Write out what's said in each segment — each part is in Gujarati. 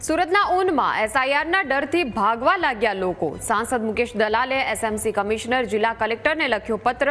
સુરતના ઊનમાં એસઆઈઆરના ડરથી ભાગવા લાગ્યા લોકો। સાંસદ મુકેશ દલાલે એસએમસી કમિશનર જિલ્લા કલેક્ટરને લખ્યો પત્ર।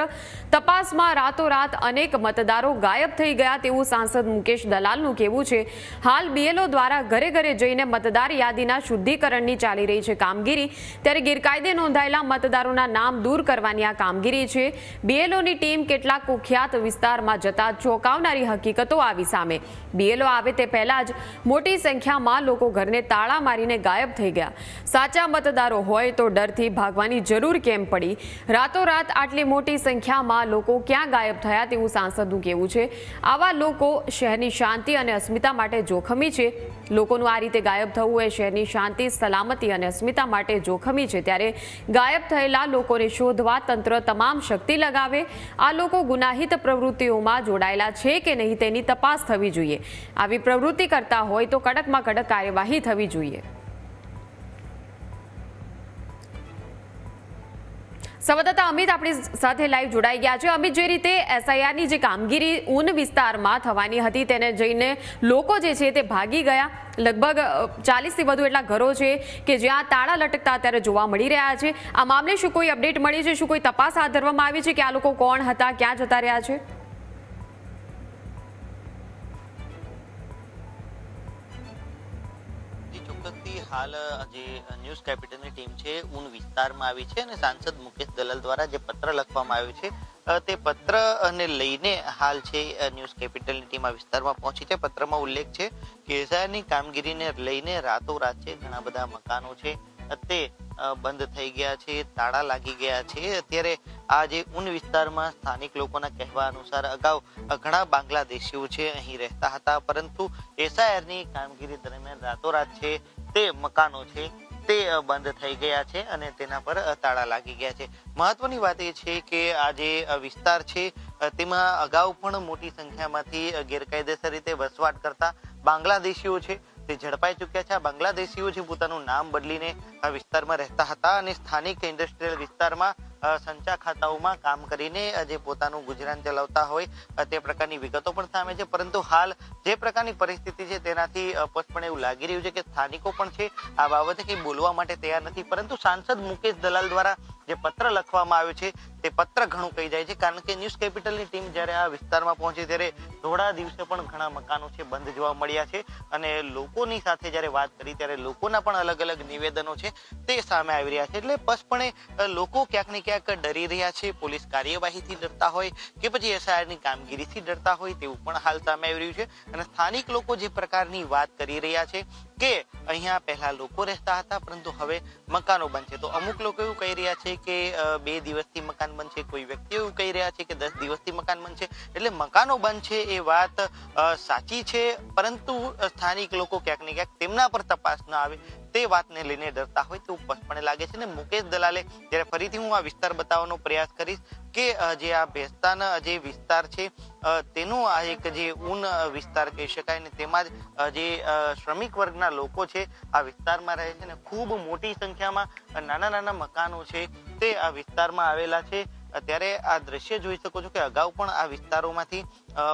તપાસમાં રાતોરાત અનેક મતદારો ગાયબ થઈ ગયા તેવું સાંસદ મુકેશ દલાલનું કહેવું છે। હાલ બીએલઓ દ્વારા ઘરે ઘરે જઈને મતદાર યાદીના શુદ્ધિકરણની ચાલી રહી છે કામગીરી, ત્યારે ગેરકાયદે નોંધાયેલા મતદારોના નામ દૂર કરવાની આ કામગીરી છે। બીએલઓની ટીમ કેટલાક કુખ્યાત વિસ્તારમાં જતા ચોંકાવનારી હકીકતો આવી સામે। બીએલઓ આવે તે પહેલા જ મોટી સંખ્યામાં લોકો ઘરને તાળા મારીને ગાયબ થઈ ગયા। સાચા મતદારો હોય તો ડરથી ભાગવાની જરૂર કેમ પડી? રાતોરાત આટલી મોટી સંખ્યામાં લોકો ક્યાં ગાયબ થયા તેવું સાંસદનું કહેવું છે। આવા લોકો શહેરની શાંતિ અને અસ્મિતા માટે જોખમી છે। લોકોનું આ રીતે ગાયબ થવું એ શહેરની શાંતિ, સલામતી અને અસ્મિતા માટે જોખમી છે, ત્યારે ગાયબ થયેલા લોકોને શોધવા તંત્ર તમામ શક્તિ લગાવે। આ લોકો ગુનાહિત પ્રવૃત્તિઓમાં જોડાયેલા છે કે નહીં તેની તપાસ થવી જોઈએ। આવી પ્રવૃત્તિ કરતા હોય તો કડકમાં કડક કાર્યવાહી થવી જોઈએ। સંવાદદાતા અમિત આપણી સાથે લાઈવ જોડાઈ ગયા છે। અમિત, જે રીતે એસઆઈઆરની જે કામગીરી ઊન વિસ્તારમાં થવાની હતી તેને જઈને લોકો જે છે તે ભાગી ગયા। લગભગ 40થી વધુ એટલા ઘરો છે કે જ્યાં તાળા લટકતા અત્યારે જોવા મળી રહ્યા છે। આ મામલે શું કોઈ અપડેટ મળી છે? શું કોઈ તપાસ હાથ ધરવામાં આવી છે કે આ લોકો કોણ હતા, ક્યાં જતા રહ્યા છે? હાલ જે ન્યૂઝ કેપિટલની ટીમ છે ઊન વિસ્તારમાં આવી છે અને સાંસદ મુકેશ દલાલ દ્વારા જે પત્ર લખવામાં આવ્યું છે તે પત્રને લઈને હાલ છે ન્યૂઝ કેપિટલની ટીમ આ વિસ્તારમાં પહોંચી છે। પત્રમાં ઉલ્લેખ છે કે એસઆઈઆરની કામગીરીને લઈને રાતોરાત છે ઘણા બધા મકાનો છે તે બંધ થઈ ગયા છે, તાળા લાગી ગયા છે। અત્યારે આ જે ઊન વિસ્તારમાં સ્થાનિક લોકોના કહેવા અનુસાર અગાઉ ઘણા બાંગ્લાદેશીઓ છે અહીં રહેતા હતા, પરંતુ એસઆઈઆરની કામગીરી દરમિયાન રાતોરાત છે તે મકાનો છે તે બંધ થઈ ગયા છે અને તેના પર તાળા લાગી ગયા છે। મહત્વની વાત એ છે કે આ જે વિસ્તાર છે તેમાં અગાઉ પણ મોટી સંખ્યામાંથી ગેરકાયદેસર રીતે વસવાટ કરતા બાંગ્લાદેશીઓ છે તે ઝડપાઈ ચૂક્યા છે। આ બાંગ્લાદેશીઓ છે પોતાનું નામ બદલીને આ વિસ્તારમાં રહેતા હતા અને સ્થાનિક ઇન્ડસ્ટ્રીયલ વિસ્તારમાં સંચા ખાતાઓમાં કામ કરીને જે પોતાનું ગુજરાન ચલાવતા હોય તે પ્રકારની વિગતો પણ સામે છે। પરંતુ હાલ જે પ્રકારની પરિસ્થિતિ છે તેનાથી સ્પષ્ટપણે એવું લાગી રહ્યું છે કે સ્થાનિકો પણ છે આ બાબતે કંઈ બોલવા માટે તૈયાર નથી, પરંતુ સાંસદ મુકેશ દલાલ દ્વારા જે પત્ર લખવામાં આવ્યો છે તે પત્ર ઘણું કહી જાય છે। કારણ કે ન્યૂઝ કેપિટલની ટીમ જ્યારે આ વિસ્તારમાં પહોંચી ત્યારે થોડા દિવસે પણ ઘણા મકાનો છે બંધ જોવા મળ્યા છે અને લોકોની સાથે જ્યારે વાત કરી ત્યારે લોકોના પણ અલગ અલગ નિવેદનો છે તે સામે આવી રહ્યા છે। એટલે સ્પષ્ટપણે લોકો ક્યાંક ને ક્યાંક ડરી રહ્યા છે, પોલીસ કાર્યવાહીથી ડરતા હોય કે પછી એસઆઈઆરની કામગીરીથી ડરતા હોય તેવું પણ હાલ સામે આવી રહ્યું છે। અને સ્થાનિક લોકો જે પ્રકારની વાત કરી રહ્યા છે કે અહીંયા પહેલા લોકો રહેતા હતા પરંતુ હવે મકાનો બંધ છે, તો અમુક લોકો એવું કહી રહ્યા છે કે 2 દિવસથી મકાન બંધ છે, કોઈ વ્યક્તિઓ એવું કહી રહ્યા છે કે 10 દિવસથી મકાન બંધ છે। એટલે મકાનો બંધ છે એ વાત સાચી છે, પરંતુ સ્થાનિક લોકો ક્યાંક ને ક્યાંક તેમના પર તપાસ ન આવે તે વાતને લઈને ડરતા હોય તેવું સ્પષ્ટપણે લાગે છે। અને મુકેશ દલાલે જ્યારે ફરીથી હું આ વિસ્તાર બતાવવાનો પ્રયાસ કરીશ કે જે આ ભેસ્તાન જે વિસ્તાર છે તેનું આ એક જે ઊન વિસ્તાર કહી શકાય ને તેમાં જે શ્રમિક વર્ગના લોકો છે આ વિસ્તારમાં રહે છે ને ખૂબ મોટી સંખ્યામાં નાના નાના મકાનો છે તે આ વિસ્તારમાં આવેલા છે। ત્યારે આ દ્રશ્ય જોઈ શકો છો કે અગાઉ પણ આ વિસ્તારોમાંથી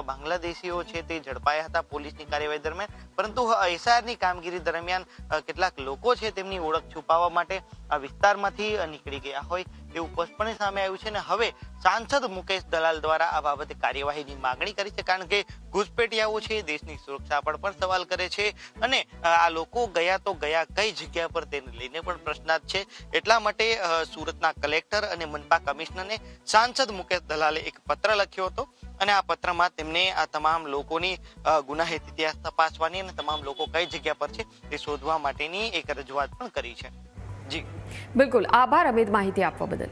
બાંગ્લાદેશીઓ છે તે ઝડપાયા હતા પોલીસની કાર્યવાહી દરમિયાન, પરંતુ એસઆઈઆરની કામગીરી દરમિયાન કેટલાક લોકો છે તેમની ઓળખ છુપાવવા માટે આ વિસ્તારમાંથી નીકળી ગયા હોય તેવું સ્પષ્ટપણે સામે આવ્યું છે। અને હવે સાંસદ મુકેશ દલાલ દ્વારા આ બાબતે કાર્યવાહીની માંગણી કરી છે, કારણ કે ઘૂસપેઠિયાઓ છે દેશની સુરક્ષા પર પણ સવાલ કરે છે અને આ લોકો ગયા તો ગયા કઈ જગ્યા પર તેને લઈને પણ પ્રશ્નાર્થ છે। એટલા માટે સુરતના કલેક્ટર અને મનપા કમિશનરને સાંસદ મુકેશ દલાલે એક પત્ર લખ્યો હતો અને આ પત્રમાં તેમને આ તમામ લોકોની ગુનાહિત ઇતિહાસ તપાસવાની અને તમામ લોકો કઈ જગ્યા પર છે તે શોધવા માટેની એક રજૂઆત પણ કરી છે। જી બિલકુલ, આભાર અમિત માહિતી આપવા બદલ।